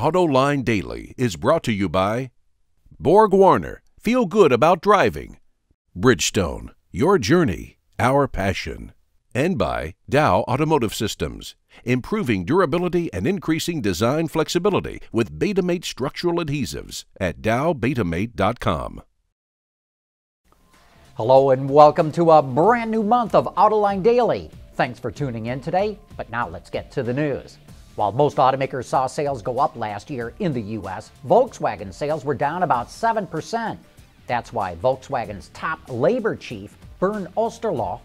Autoline Daily is brought to you by Borg Warner, feel good about driving. Bridgestone, your journey, our passion. And by Dow Automotive Systems, improving durability and increasing design flexibility with Betamate structural adhesives at dowbetamate.com. Hello and welcome to a brand new month of Autoline Daily. Thanks for tuning in today, but now let's get to the news. While most automakers saw sales go up last year in the U.S., Volkswagen sales were down about 7%. That's why Volkswagen's top labor chief, Bernd Osterloh,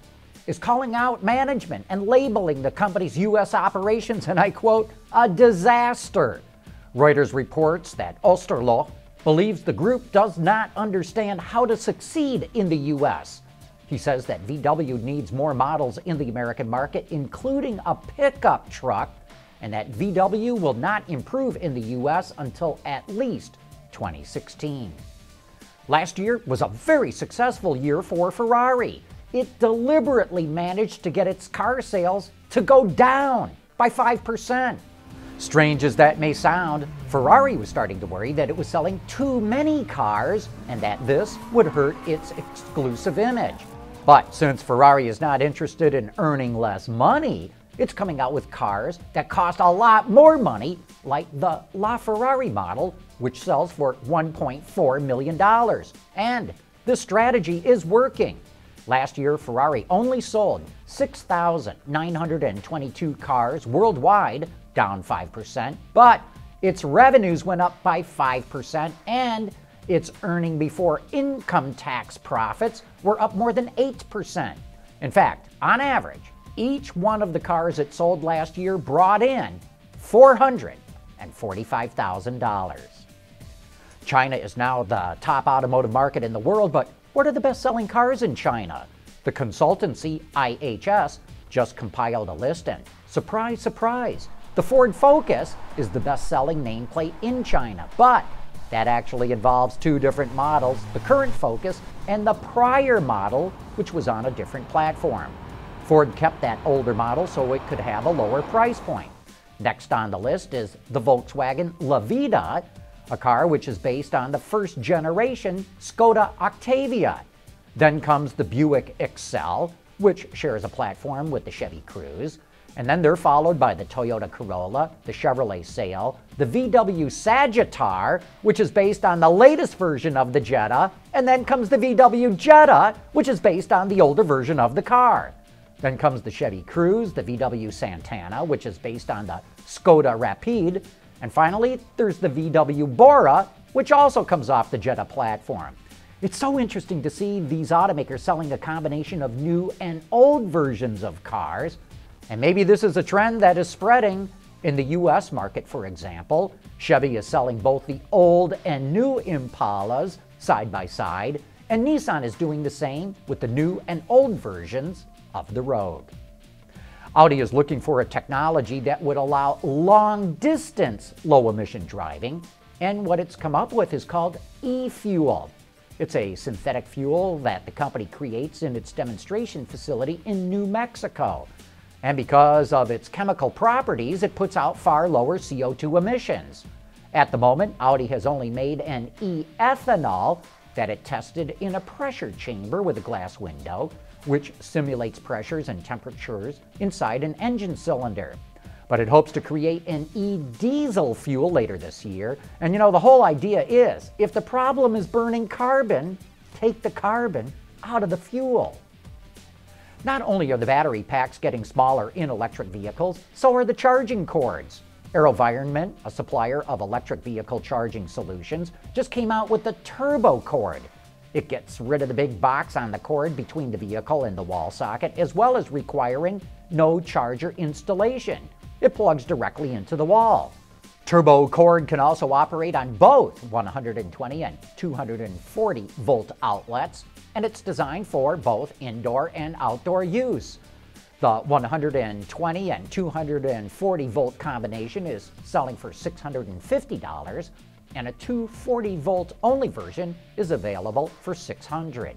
is calling out management and labeling the company's U.S. operations, and I quote, a disaster. Reuters reports that Osterloh believes the group does not understand how to succeed in the U.S. He says that VW needs more models in the American market, including a pickup truck, and that VW will not improve in the U.S. until at least 2016. Last year was a very successful year for Ferrari. It deliberately managed to get its car sales to go down by 5%. Strange as that may sound, Ferrari was starting to worry that it was selling too many cars and that this would hurt its exclusive image. But since Ferrari is not interested in earning less money, it's coming out with cars that cost a lot more money, like the LaFerrari model, which sells for $1.4 million. And this strategy is working. Last year, Ferrari only sold 6,922 cars worldwide, down 5%, but its revenues went up by 5%, and its earning before income tax profits were up more than 8%. In fact, on average, each one of the cars it sold last year brought in $445,000. China is now the top automotive market in the world, but what are the best-selling cars in China? The consultancy IHS just compiled a list, and surprise, surprise, the Ford Focus is the best-selling nameplate in China, but that actually involves two different models, the current Focus and the prior model, which was on a different platform. Ford kept that older model so it could have a lower price point. Next on the list is the Volkswagen Levita, a car which is based on the first generation Skoda Octavia. Then comes the Buick Excel, which shares a platform with the Chevy Cruze. And then they're followed by the Toyota Corolla, the Chevrolet Sail, the VW Sagittar, which is based on the latest version of the Jetta, and then comes the VW Jetta, which is based on the older version of the car. Then comes the Chevy Cruze, the VW Santana, which is based on the Skoda Rapide, and finally, there's the VW Bora, which also comes off the Jetta platform. It's so interesting to see these automakers selling a combination of new and old versions of cars, and maybe this is a trend that is spreading. In the U.S. market, for example, Chevy is selling both the old and new Impalas side by side, and Nissan is doing the same with the new and old versions of the Rogue. Audi is looking for a technology that would allow long-distance low-emission driving, and what it's come up with is called e-fuel. It's a synthetic fuel that the company creates in its demonstration facility in New Mexico. And because of its chemical properties, it puts out far lower CO2 emissions. At the moment, Audi has only made an e-ethanol that it tested in a pressure chamber with a glass window, which simulates pressures and temperatures inside an engine cylinder. But it hopes to create an e-diesel fuel later this year. And you know, the whole idea is, if the problem is burning carbon, take the carbon out of the fuel. Not only are the battery packs getting smaller in electric vehicles, so are the charging cords. AeroVironment, a supplier of electric vehicle charging solutions, just came out with the Turbo Cord. It gets rid of the big box on the cord between the vehicle and the wall socket, as well as requiring no charger installation. It plugs directly into the wall. Turbo Cord can also operate on both 120 and 240 volt outlets, and it's designed for both indoor and outdoor use. The 120 and 240 volt combination is selling for $650, and a 240 volt only version is available for $600.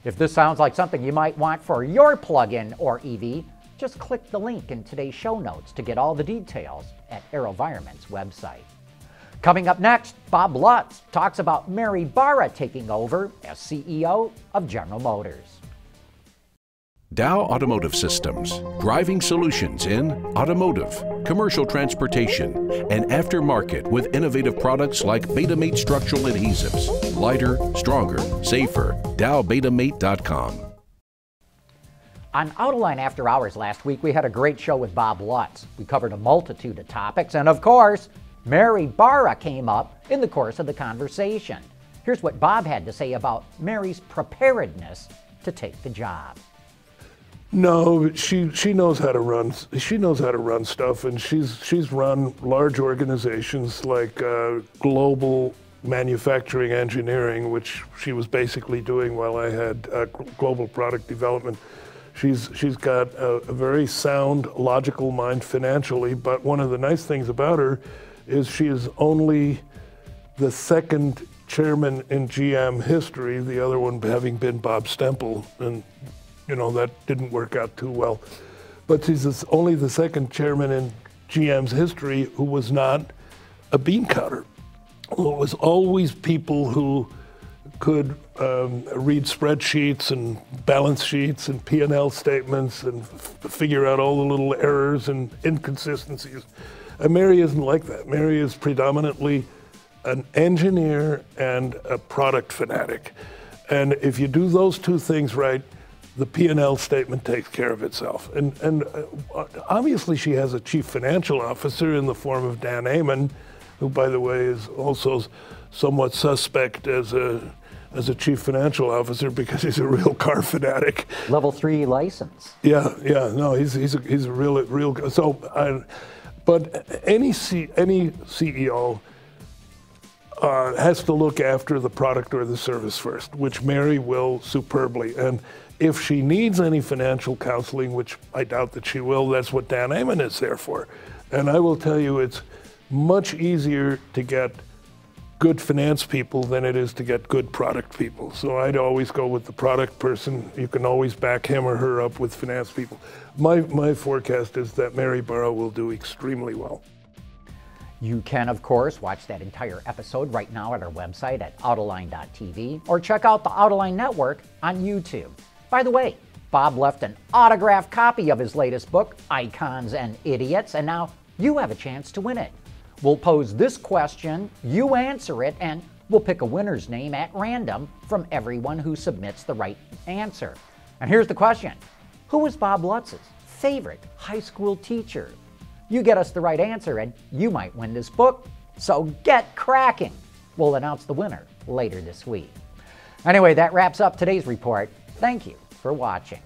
If this sounds like something you might want for your plug-in or EV, just click the link in today's show notes to get all the details at AeroVironment's website. Coming up next, Bob Lutz talks about Mary Barra taking over as CEO of General Motors. Dow Automotive Systems, driving solutions in automotive, commercial transportation, and aftermarket with innovative products like Betamate structural adhesives. Lighter, stronger, safer. DowBetamate.com. On Autoline After Hours last week, we had a great show with Bob Lutz. We covered a multitude of topics, and of course, Mary Barra came up in the course of the conversation. Here's what Bob had to say about Mary's preparedness to take the job. No, she knows how to run. She knows how to run stuff, and she's run large organizations like global manufacturing engineering, which she was basically doing while I had global product development. She's got a very sound, logical mind financially, but one of the nice things about her is she is only the second chairman in GM history, the other one having been Bob Stempel, and you know, that didn't work out too well. But she's only the second chairman in GM's history who was not a bean counter. It was always people who could read spreadsheets and balance sheets and P&L statements and figure out all the little errors and inconsistencies. And Mary isn't like that. Mary is predominantly an engineer and a product fanatic. And if you do those two things right, the P&L statement takes care of itself. And obviously she has a chief financial officer in the form of Dan Amon, who, by the way, is also somewhat suspect as a chief financial officer because he's a real car fanatic. Level 3 license. Yeah, no, he's a real. So, but any CEO has to look after the product or the service first, which Mary will superbly. And if she needs any financial counseling, which I doubt that she will, that's what Dan Amon is there for. And I will tell you, it's much easier to get good finance people than it is to get good product people. So I'd always go with the product person. You can always back him or her up with finance people. My forecast is that Mary Barra will do extremely well. You can, of course, watch that entire episode right now at our website at Autoline.tv or check out the Autoline Network on YouTube. By the way, Bob left an autographed copy of his latest book, Icons and Idiots, and now you have a chance to win it. We'll pose this question, you answer it, and we'll pick a winner's name at random from everyone who submits the right answer. And here's the question. Who was Bob Lutz's favorite high school teacher? You get us the right answer and you might win this book, so get cracking. We'll announce the winner later this week. Anyway, that wraps up today's report. Thank you for watching.